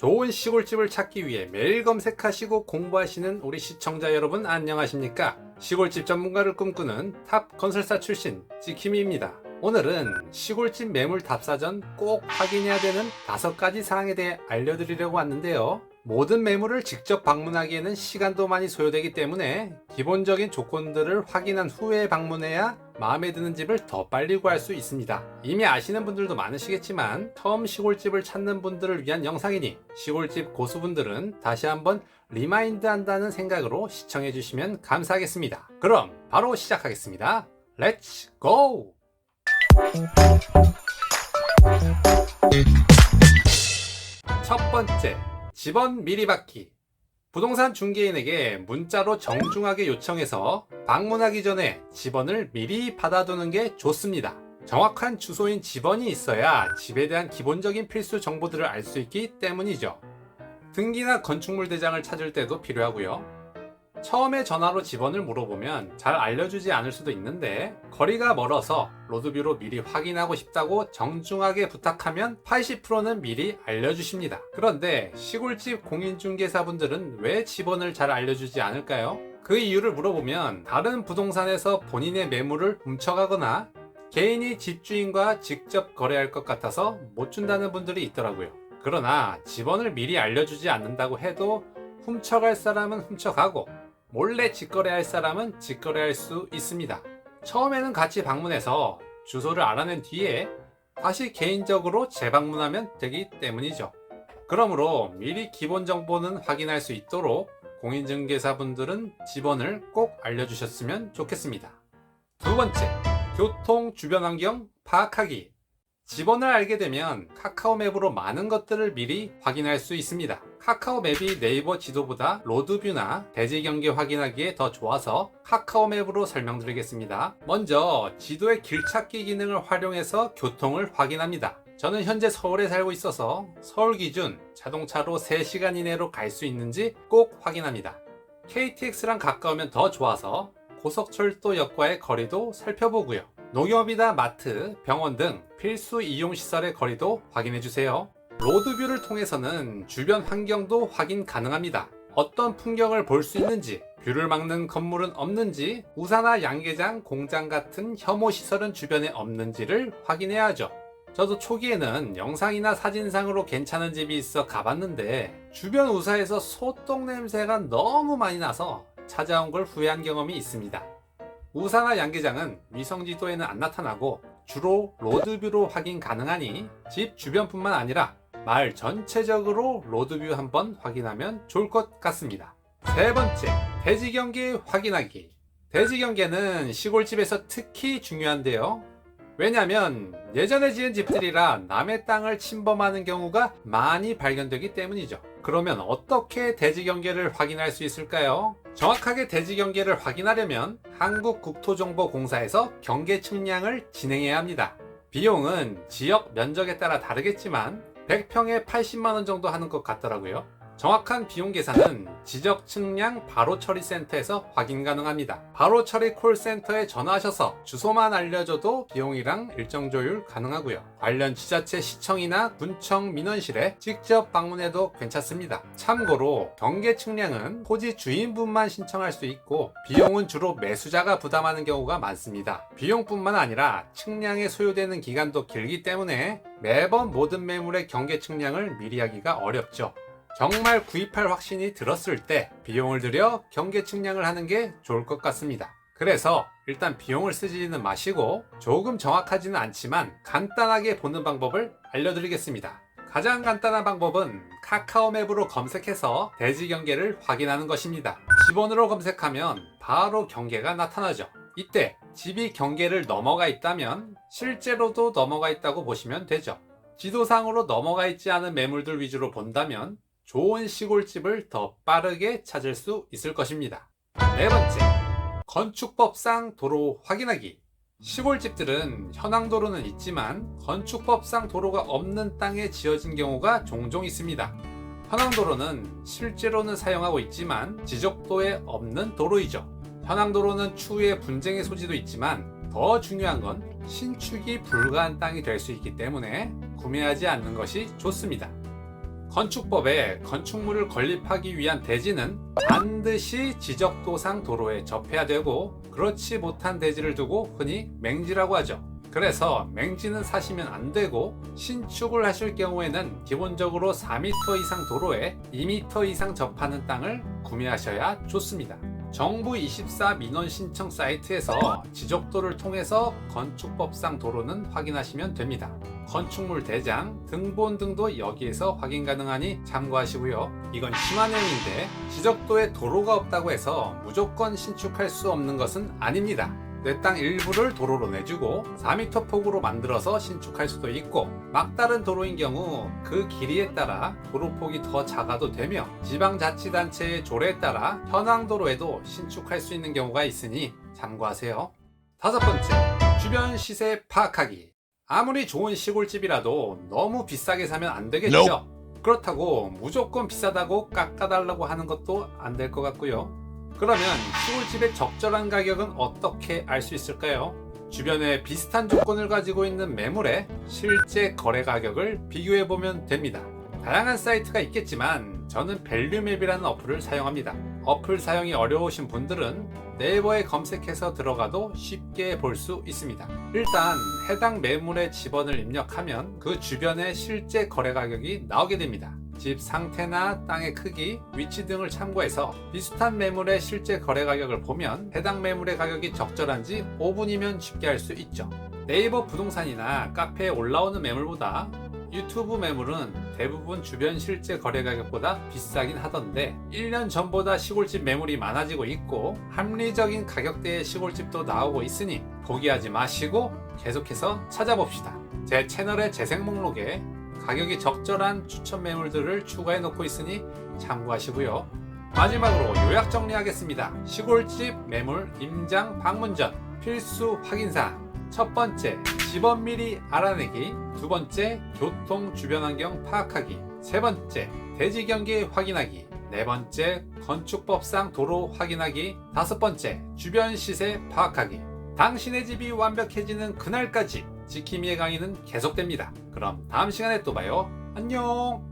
좋은 시골집을 찾기 위해 매일 검색하시고 공부하시는 우리 시청자 여러분 안녕하십니까? 시골집 전문가를 꿈꾸는 탑 건설사 출신 찌킴이입니다. 오늘은 시골집 매물 답사 전 꼭 확인해야 되는 5가지 사항에 대해 알려드리려고 왔는데요. 모든 매물을 직접 방문하기에는 시간도 많이 소요되기 때문에 기본적인 조건들을 확인한 후에 방문해야 마음에 드는 집을 더 빨리 구할 수 있습니다. 이미 아시는 분들도 많으시겠지만 처음 시골집을 찾는 분들을 위한 영상이니 시골집 고수분들은 다시 한번 리마인드 한다는 생각으로 시청해 주시면 감사하겠습니다. 그럼 바로 시작하겠습니다. 렛츠 고! 첫 번째, 집원 미리 받기. 부동산 중개인에게 문자로 정중하게 요청해서 방문하기 전에 집원을 미리 받아두는 게 좋습니다. 정확한 주소인 집원이 있어야 집에 대한 기본적인 필수 정보들을 알 수 있기 때문이죠. 등기나 건축물 대장을 찾을 때도 필요하고요. 처음에 전화로 집원을 물어보면 잘 알려주지 않을 수도 있는데 거리가 멀어서 로드뷰로 미리 확인하고 싶다고 정중하게 부탁하면 80%는 미리 알려주십니다. 그런데 시골집 공인중개사분들은 왜 집원을 잘 알려주지 않을까요? 그 이유를 물어보면 다른 부동산에서 본인의 매물을 훔쳐가거나 개인이 집주인과 직접 거래할 것 같아서 못 준다는 분들이 있더라고요. 그러나 집원을 미리 알려주지 않는다고 해도 훔쳐갈 사람은 훔쳐가고 몰래 직거래할 사람은 직거래할 수 있습니다. 처음에는 같이 방문해서 주소를 알아낸 뒤에 다시 개인적으로 재방문하면 되기 때문이죠. 그러므로 미리 기본 정보는 확인할 수 있도록 공인중개사분들은 집원을 꼭 알려주셨으면 좋겠습니다. 두 번째, 교통 주변 환경 파악하기. 집원을 알게 되면 카카오맵으로 많은 것들을 미리 확인할 수 있습니다. 카카오맵이 네이버 지도보다 로드뷰나 대지 경계 확인하기에 더 좋아서 카카오맵으로 설명드리겠습니다. 먼저 지도의 길찾기 기능을 활용해서 교통을 확인합니다. 저는 현재 서울에 살고 있어서 서울 기준 자동차로 3시간 이내로 갈 수 있는지 꼭 확인합니다. KTX랑 가까우면 더 좋아서 고속철도역과의 거리도 살펴보고요. 농협이나 마트, 병원 등 필수 이용시설의 거리도 확인해주세요. 로드뷰를 통해서는 주변 환경도 확인 가능합니다. 어떤 풍경을 볼 수 있는지, 뷰를 막는 건물은 없는지, 우사나 양계장, 공장 같은 혐오 시설은 주변에 없는지를 확인해야 하죠. 저도 초기에는 영상이나 사진상으로 괜찮은 집이 있어 가봤는데 주변 우사에서 소똥 냄새가 너무 많이 나서 찾아온 걸 후회한 경험이 있습니다. 우사나 양계장은 위성지도에는 안 나타나고 주로 로드뷰로 확인 가능하니 집 주변뿐만 아니라 마을 전체적으로 로드뷰 한번 확인하면 좋을 것 같습니다. 세 번째, 대지 경계 확인하기. 대지 경계는 시골집에서 특히 중요한데요. 왜냐하면 예전에 지은 집들이라 남의 땅을 침범하는 경우가 많이 발견되기 때문이죠. 그러면 어떻게 대지 경계를 확인할 수 있을까요? 정확하게 대지 경계를 확인하려면 한국국토정보공사에서 경계 측량을 진행해야 합니다. 비용은 지역 면적에 따라 다르겠지만 100평에 80만원 정도 하는 것 같더라고요. 정확한 비용 계산은 지적 측량 바로 처리 센터에서 확인 가능합니다. 바로 처리 콜센터에 전화하셔서 주소만 알려줘도 비용이랑 일정 조율 가능하고요. 관련 지자체 시청이나 군청 민원실에 직접 방문해도 괜찮습니다. 참고로 경계 측량은 토지 주인분만 신청할 수 있고 비용은 주로 매수자가 부담하는 경우가 많습니다. 비용뿐만 아니라 측량에 소요되는 기간도 길기 때문에 매번 모든 매물의 경계 측량을 미리 하기가 어렵죠. 정말 구입할 확신이 들었을 때 비용을 들여 경계 측량을 하는 게 좋을 것 같습니다. 그래서 일단 비용을 쓰지는 마시고 조금 정확하지는 않지만 간단하게 보는 방법을 알려드리겠습니다. 가장 간단한 방법은 카카오맵으로 검색해서 대지 경계를 확인하는 것입니다. 집원으로 검색하면 바로 경계가 나타나죠. 이때 집이 경계를 넘어가 있다면 실제로도 넘어가 있다고 보시면 되죠. 지도상으로 넘어가 있지 않은 매물들 위주로 본다면 좋은 시골집을 더 빠르게 찾을 수 있을 것입니다. 네 번째, 건축법상 도로 확인하기. 시골집들은 현황도로는 있지만 건축법상 도로가 없는 땅에 지어진 경우가 종종 있습니다. 현황도로는 실제로는 사용하고 있지만 지적도에 없는 도로이죠. 현황도로는 추후에 분쟁의 소지도 있지만 더 중요한 건 신축이 불가한 땅이 될 수 있기 때문에 구매하지 않는 것이 좋습니다. 건축법에 건축물을 건립하기 위한 대지는 반드시 지적도상 도로에 접해야 되고, 그렇지 못한 대지를 두고 흔히 맹지라고 하죠. 그래서 맹지는 사시면 안 되고, 신축을 하실 경우에는 기본적으로 4m 이상 도로에 2m 이상 접하는 땅을 구매하셔야 좋습니다. 정부 24 민원 신청 사이트에서 지적도를 통해서 건축법상 도로는 확인하시면 됩니다. 건축물 대장, 등본 등도 여기에서 확인 가능하니 참고하시고요. 이건 심한 내용인데, 지적도에 도로가 없다고 해서 무조건 신축할 수 없는 것은 아닙니다. 내 땅 일부를 도로로 내주고 4m 폭으로 만들어서 신축할 수도 있고, 막다른 도로인 경우 그 길이에 따라 도로폭이 더 작아도 되며, 지방자치단체의 조례에 따라 현황도로에도 신축할 수 있는 경우가 있으니 참고하세요. 다섯 번째, 주변 시세 파악하기. 아무리 좋은 시골집이라도 너무 비싸게 사면 안 되겠죠. 그렇다고 무조건 비싸다고 깎아달라고 하는 것도 안 될 것 같고요. 그러면 시골집의 적절한 가격은 어떻게 알 수 있을까요? 주변에 비슷한 조건을 가지고 있는 매물의 실제 거래 가격을 비교해 보면 됩니다. 다양한 사이트가 있겠지만 저는 밸류맵이라는 어플을 사용합니다. 어플 사용이 어려우신 분들은 네이버에 검색해서 들어가도 쉽게 볼 수 있습니다. 일단 해당 매물의 지번을 입력하면 그 주변의 실제 거래 가격이 나오게 됩니다. 집 상태나 땅의 크기, 위치 등을 참고해서 비슷한 매물의 실제 거래 가격을 보면 해당 매물의 가격이 적절한지 5분이면 쉽게 알 수 있죠. 네이버 부동산이나 카페에 올라오는 매물보다 유튜브 매물은 대부분 주변 실제 거래 가격보다 비싸긴 하던데, 1년 전보다 시골집 매물이 많아지고 있고 합리적인 가격대의 시골집도 나오고 있으니 포기하지 마시고 계속해서 찾아봅시다. 제 채널의 재생 목록에 가격이 적절한 추천 매물들을 추가해 놓고 있으니 참고하시고요. 마지막으로 요약 정리하겠습니다. 시골집 매물 임장 방문 전 필수 확인사항. 첫 번째, 지번 미리 알아내기. 두 번째, 교통 주변 환경 파악하기. 세 번째, 대지 경계 확인하기. 네 번째, 건축법상 도로 확인하기. 다섯 번째, 주변 시세 파악하기. 당신의 집이 완벽해지는 그날까지 지킴이의 강의는 계속됩니다. 그럼 다음 시간에 또 봐요. 안녕.